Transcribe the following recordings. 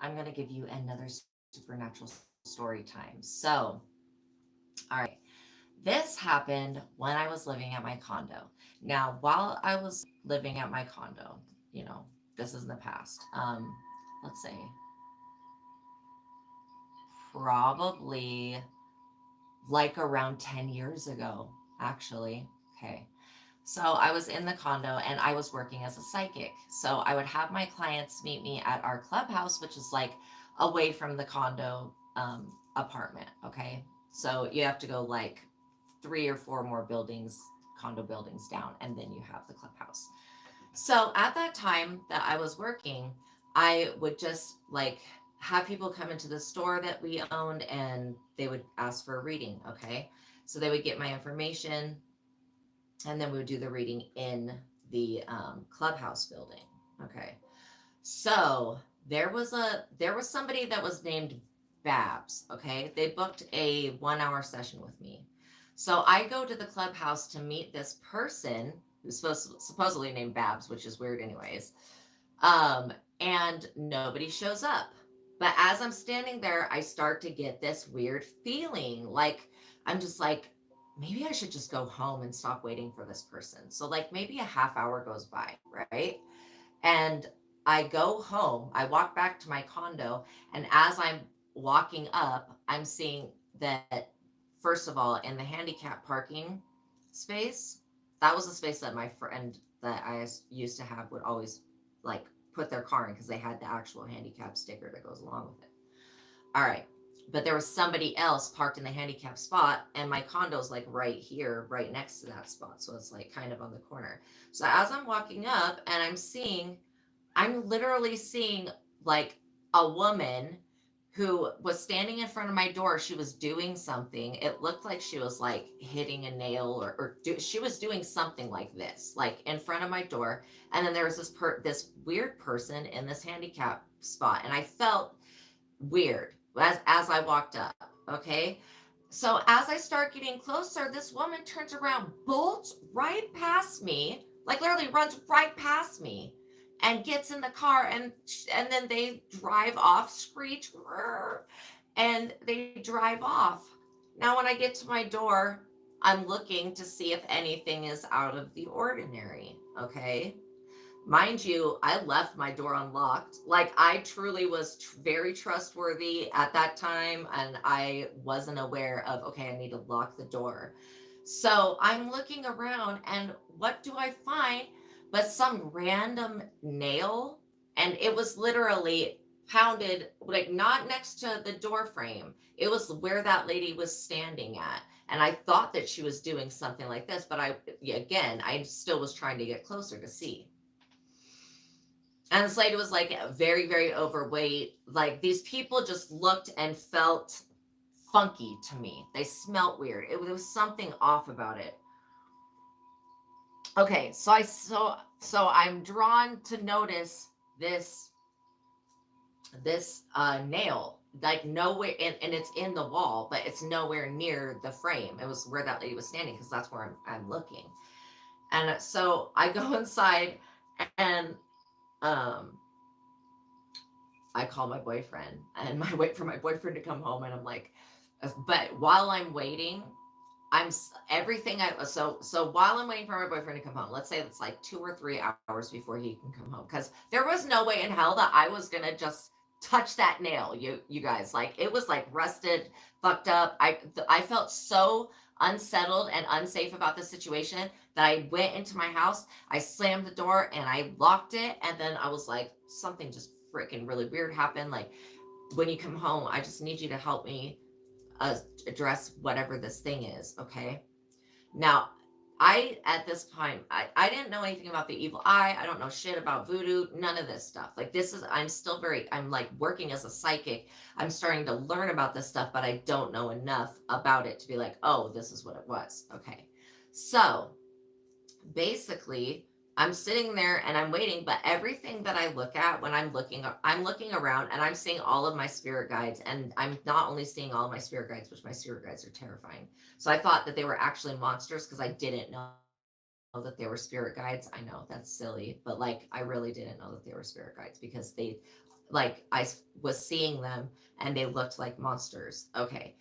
I'm going to give you another supernatural story time. So, all right. This happened when I was living at my condo. Now, while I was living at my condo, you know, this is in the past. Let's say probably like around 10 years ago, actually. Okay. So I was in the condo and I was working as a psychic. So I would have my clients meet me at our clubhouse, which is like away from the condo apartment. Okay. So you have to go like 3 or 4 more buildings, condo buildings down, and then you have the clubhouse. So at that time that I was working, I would just like have people come into the store that we owned and they would ask for a reading. Okay. So they would get my information and then we would do the reading in the clubhouse building. Okay. So there was somebody that was named Babs. Okay. They booked a 1 hour session with me. So I go to the clubhouse to meet this person who's supposedly named Babs, which is weird anyways. Um, and nobody shows up. But as I'm standing there, I start to get this weird feeling. Like, I'm just like, maybe I should just go home and stop waiting for this person. So, like, maybe a half hour goes by, right? And I go home, I walk back to my condo, and as I'm walking up, I'm seeing that, first of all, in the handicap parking space, that was a space that my friend that I used to have would always like put their car in because they had the actual handicap sticker that goes along with it. All right. But there was somebody else parked in the handicap spot, and my condo's like right here, right next to that spot. So it's like kind of on the corner. So as I'm walking up and I'm literally seeing like a woman who was standing in front of my door. She was doing something. It looked like she was like hitting a nail she was doing something like this, like in front of my door. And then there was this weird person in this handicap spot, and I felt weird as I walked up. Okay. So as I start getting closer, this woman turns around, bolts right past me, like literally runs right past me, and gets in the car, and then they drive off, screech, and they drive off. Now when I get to my door, I'm looking to see if anything is out of the ordinary. Okay. Mind you, I left my door unlocked. Like, I truly was very trustworthy at that time, and I wasn't aware of, okay, I need to lock the door. So I'm looking around, and what do I find but some random nail? And it was literally pounded, like, not next to the door frame. It was where that lady was standing at. And I thought that she was doing something like this, but again, I still was trying to get closer to see. And this lady was like very, very overweight. Like, these people just looked and felt funky to me. They smelt weird. There was something off about it. Okay, so I'm drawn to notice this nail, like nowhere, and it's in the wall, but it's nowhere near the frame. It was where that lady was standing because that's where I'm looking. And so I go inside, and um I call my boyfriend, and I wait for my boyfriend to come home, and I'm like, but while I'm waiting, everything I so while I'm waiting for my boyfriend to come home, let's say it's like 2 or 3 hours before he can come home, because there was no way in hell that I was gonna just touch that nail. You guys, like, it was like rusted, fucked up. I felt so unsettled and unsafe about the situation that I went into my house, I slammed the door and I locked it, and then I was like, something just freaking really weird happened. Like, when you come home, I just need you to help me address whatever this thing is. Okay. Now, at this point, I didn't know anything about the evil eye. I don't know shit about voodoo, none of this stuff. Like, I'm like working as a psychic. I'm starting to learn about this stuff, but I don't know enough about it to be like, oh, this is what it was. Okay. So basically, I'm sitting there and I'm waiting, but everything that I look at when I'm looking around, and I'm seeing all of my spirit guides, and I'm not only seeing all of my spirit guides, which my spirit guides are terrifying. So I thought that they were actually monsters because I didn't know that they were spirit guides. I know that's silly, but like, I really didn't know that they were spirit guides because they like was seeing them and they looked like monsters. Okay.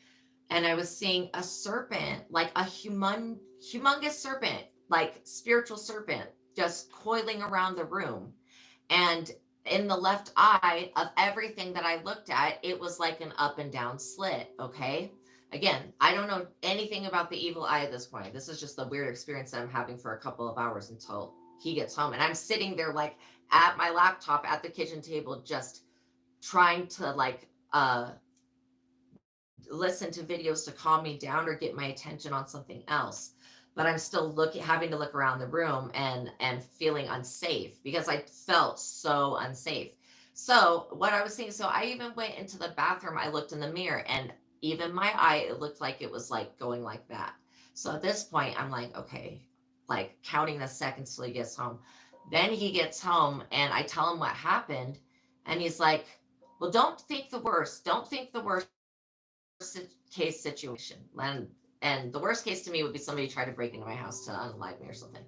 And I was seeing a serpent, like a humongous serpent, like spiritual serpent, just coiling around the room. And in the left eye of everything that I looked at, it was like an up and down slit. Okay. Again, I don't know anything about the evil eye at this point. This is just the weird experience that I'm having for a couple of hours until he gets home. And I'm sitting there like at my laptop at the kitchen table, just trying to like listen to videos to calm me down or get my attention on something else, but I'm still looking, having to look around the room and feeling unsafe because I felt so unsafe. So what I was saying, so I even went into the bathroom, I looked in the mirror, and even my eye, it looked like it was like going like that. So at this point I'm like, okay, like counting the seconds till he gets home. Then he gets home and I tell him what happened, and he's like, well, don't think the worst, don't think the worst case situation. And the worst case to me would be somebody tried to break into my house to unalive me or something.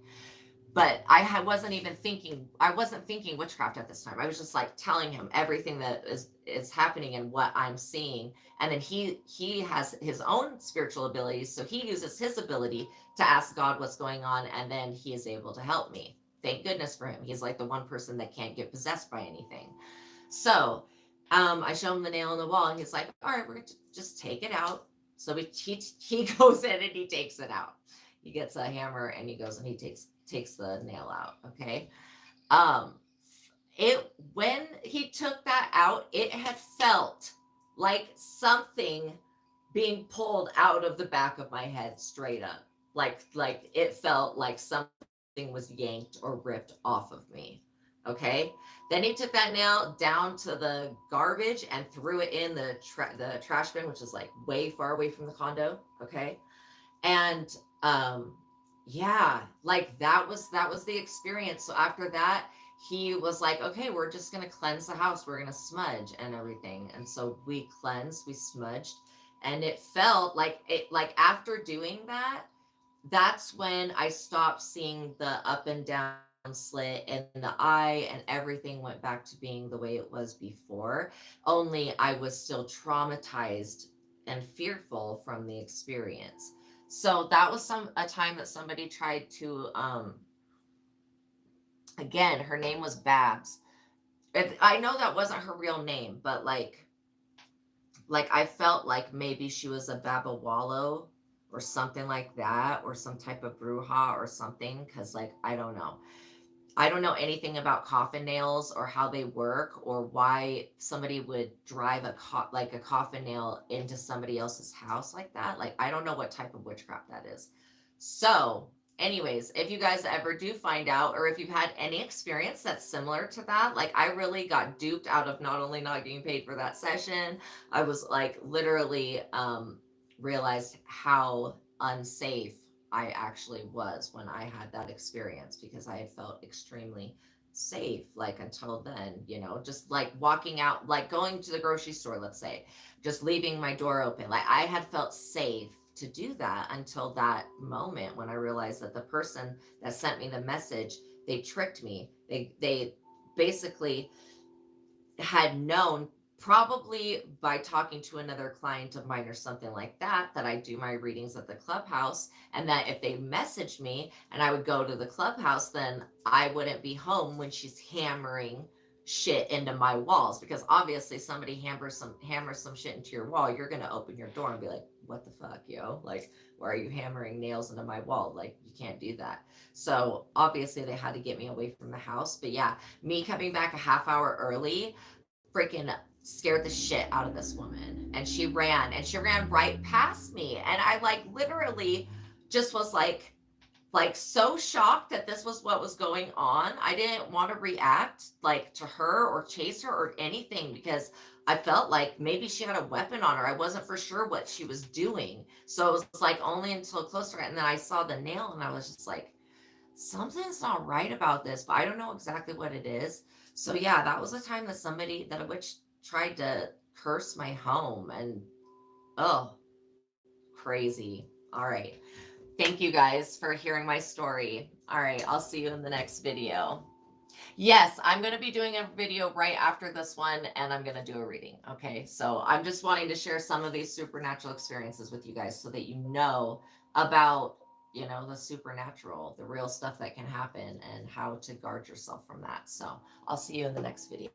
But wasn't even thinking, I wasn't thinking witchcraft at this time. I was just like telling him everything that is happening and what I'm seeing. And then he has his own spiritual abilities, so he uses his ability to ask God what's going on, and then he is able to help me. Thank goodness for him. He's like the one person that can't get possessed by anything. So I show him the nail in the wall, and he's like, all right, we're going to just take it out. So he goes in and he takes it out. He gets a hammer and he goes and he takes the nail out. Okay. Um, when he took that out, it had felt like something being pulled out of the back of my head straight up. Like it felt like something was yanked or ripped off of me. Okay. Then he took that nail down to the garbage and threw it in the trash bin, which is like way far away from the condo. Okay. And yeah, like that was the experience. So after that, he was like, okay, we're just gonna cleanse the house, we're gonna smudge and everything. And so we cleansed, we smudged, and it felt like after doing that, that's when I stopped seeing the up and down slit in the eye, and everything went back to being the way it was before. Only I was still traumatized and fearful from the experience. So that was a time that somebody tried to again, her name was Babs. I know that wasn't her real name, but like I felt like maybe she was a Babawalo or something like that, or some type of bruja or something, because like I don't know anything about coffin nails or how they work or why somebody would drive like a coffin nail into somebody else's house like that. Like I don't know what type of witchcraft that is. So, anyways, if you guys ever do find out, or if you've had any experience that's similar to that, like I really got duped out of not only not getting paid for that session, I was like literally realized how unsafe I actually was when I had that experience, because I had felt extremely safe like until then, just like walking out, like going to the grocery store, let's say, just leaving my door open. Like I had felt safe to do that until that moment when I realized that the person that sent me the message, they tricked me. They basically had known, probably by talking to another client of mine or something like that, that I do my readings at the clubhouse, and that if they messaged me and I would go to the clubhouse, then I wouldn't be home when she's hammering shit into my walls, because obviously somebody hammers some shit into your wall, you're going to open your door and be like, what the fuck, yo, like, why are you hammering nails into my wall? Like, you can't do that. So obviously they had to get me away from the house. But yeah, me coming back a half hour early freaking scared the shit out of this woman, and she ran right past me, and I like literally just was like so shocked that this was what was going on. I didn't want to react like to her or chase her or anything, because I felt like maybe she had a weapon on her. I wasn't for sure what she was doing. So it was like only until closer, and then I saw the nail and I was just like, something's not right about this, but I don't know exactly what it is. So yeah, that was a time that a witch tried to curse my home, and oh, crazy. All right. Thank you guys for hearing my story. All right, I'll see you in the next video. Yes, I'm going to be doing a video right after this one, and I'm going to do a reading. Okay. So I'm just wanting to share some of these supernatural experiences with you guys so that you know about, the supernatural, the real stuff that can happen, and how to guard yourself from that. So I'll see you in the next video.